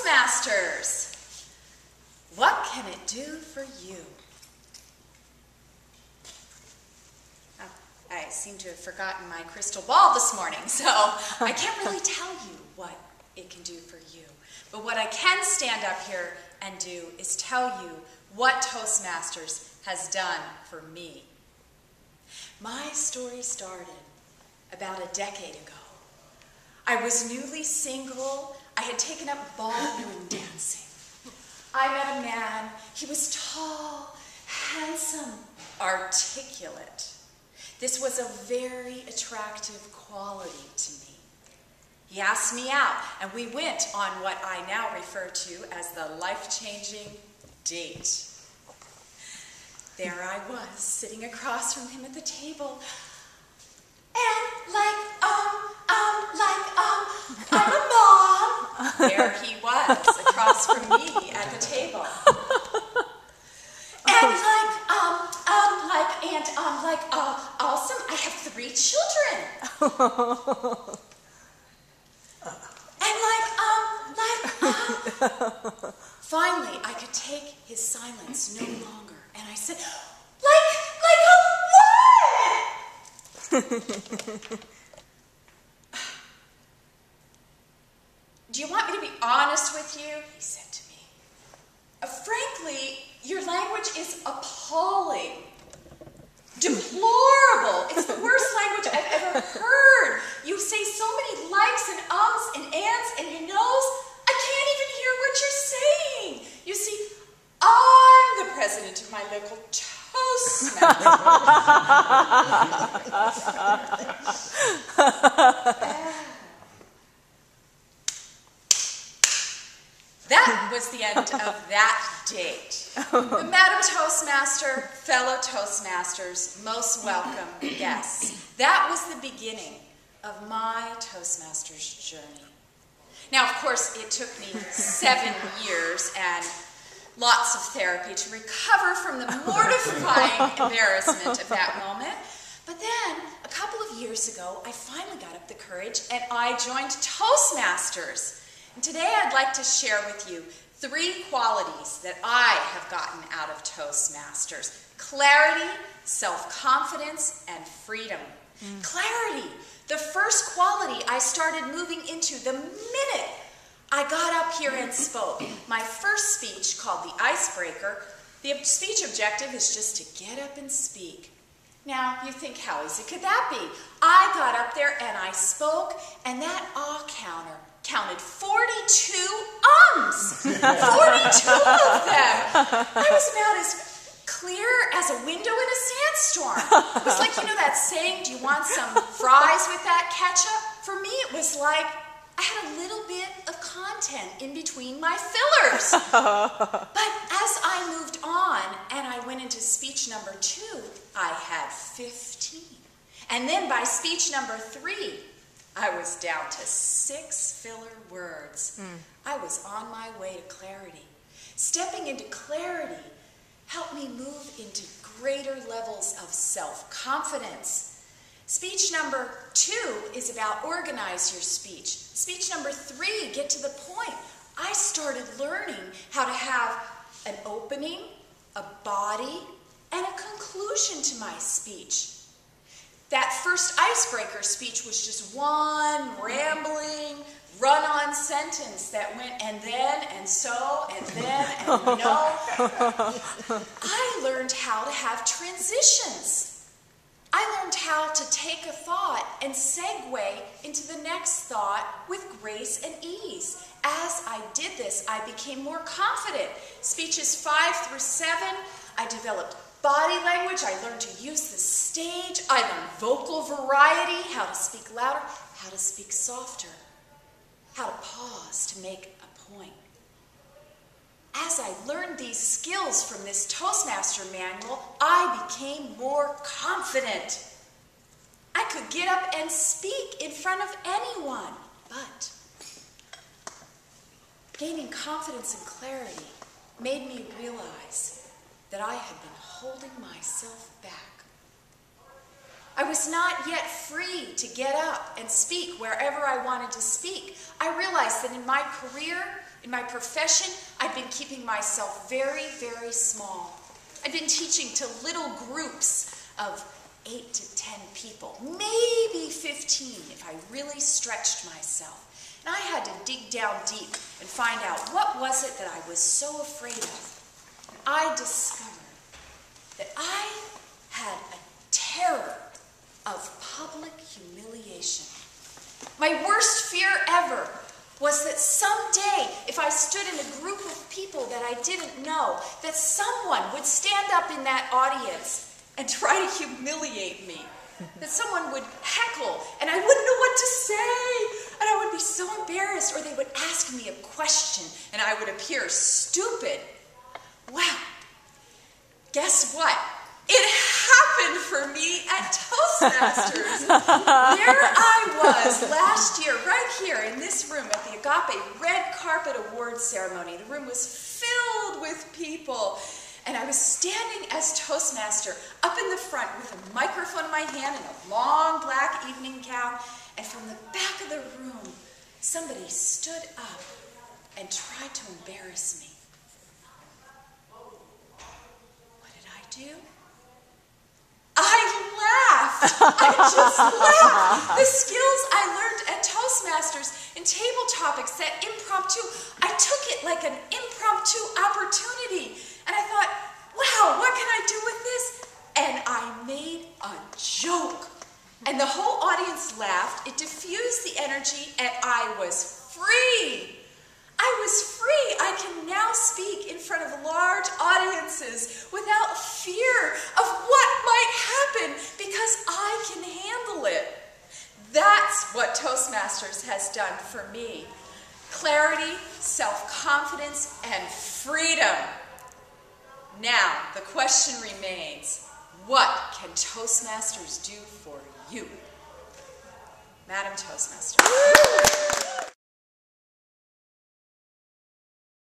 Toastmasters. What can it do for you? Oh, I seem to have forgotten my crystal ball this morning, so I can't really tell you what it can do for you. But what I can stand up here and do is tell you what Toastmasters has done for me. My story started about a decade ago. I was newly single. I had taken up ballroom dancing. I met a man. He was tall, handsome, articulate. This was a very attractive quality to me. He asked me out, and we went on what I now refer to as the life-changing date. There I was, sitting across from him at the table, and I'm a mom. There he was, across from me at the table. And awesome, I have 3 children. Finally, I could take his silence no longer, and I said, what? Do you want me to be honest with you? He said to me. Frankly, your language is appalling. Deplorable. It's the worst language I've ever heard. You say so many likes and ums and ands and you knows. I can't even hear what you're saying. You see, I'm the president of my local Toastmasters. That was the end of that date. Madam Toastmaster, fellow Toastmasters, most welcome guests. That was the beginning of my Toastmasters journey. Now, of course, it took me 7 years and lots of therapy to recover from the mortifying embarrassment of that moment. But then, a couple of years ago, I finally got up the courage and I joined Toastmasters. And today I'd like to share with you 3 qualities that I have gotten out of Toastmasters. Clarity, self-confidence, and freedom. Clarity, the first quality I started moving into the minute I got up here and spoke. My first speech, called The Icebreaker, the speech objective is just to get up and speak. Now, you think, how easy could that be? I got up there and I spoke, and that counter counted 42 ums. 42 of them. I was about as clear as a window in a sandstorm. It was like, you know that saying, do you want some fries with that ketchup? For me, it was like I had a little bit of content in between my fillers. But as I moved on and I went into speech number 2, I had 15. And then by speech number 3, I was down to 6 filler words. I was on my way to clarity. Stepping into clarity helped me move into greater levels of self-confidence. Speech number 2 is about organize your speech. Speech number 3, get to the point. I started learning how to have an opening, a body, and a conclusion to my speech. That first icebreaker speech was just one rambling, run-on sentence that went and then and so and then and no. I learned how to have transitions. I learned how to take a thought and segue into the next thought with grace and ease. As I did this, I became more confident. Speeches 5 through 7, I developed body language. I learned to use the stage. I learned vocal variety, how to speak louder, how to speak softer, how to pause to make a point. As I learned these skills from this Toastmaster manual, I became more confident. I could get up and speak in front of anyone, but gaining confidence and clarity made me realize that I had been holding myself back. I was not yet free to get up and speak wherever I wanted to speak. I realized that in my career, in my profession, I'd been keeping myself very, very small. I'd been teaching to little groups of 8 to 10 people, maybe 15 if I really stretched myself. And I had to dig down deep and find out what was it that I was so afraid of. And I discovered that I had a terror of public humiliation. My worst fear ever was that someday, if I stood in a group of people that I didn't know, that someone would stand up in that audience and try to humiliate me. That someone would heckle and I wouldn't know what to say. And I would be so embarrassed. Or they would ask me a question and I would appear stupid. Wow. Guess what? It happened for me at Toastmasters. There I was last year, right here in this room at the Agape Red Carpet Awards Ceremony. The room was filled with people. And I was standing as Toastmaster up in the front with a microphone in my hand and a long black evening gown. And from the back of the room, somebody stood up and tried to embarrass me. What did I do? I laughed. I just laughed. The skills I learned at Toastmasters in table topics, that impromptu, I took it like an impromptu opportunity. And I thought, wow, what can I do with this? And I made a joke. And the whole audience laughed. It diffused the energy, and I was free. I was free. I can now speak in front of large audiences without fear of what might happen because I can handle it. That's what Toastmasters has done for me. Clarity, self-confidence, and freedom. Now, the question remains, what can Toastmasters do for you? Madam Toastmaster.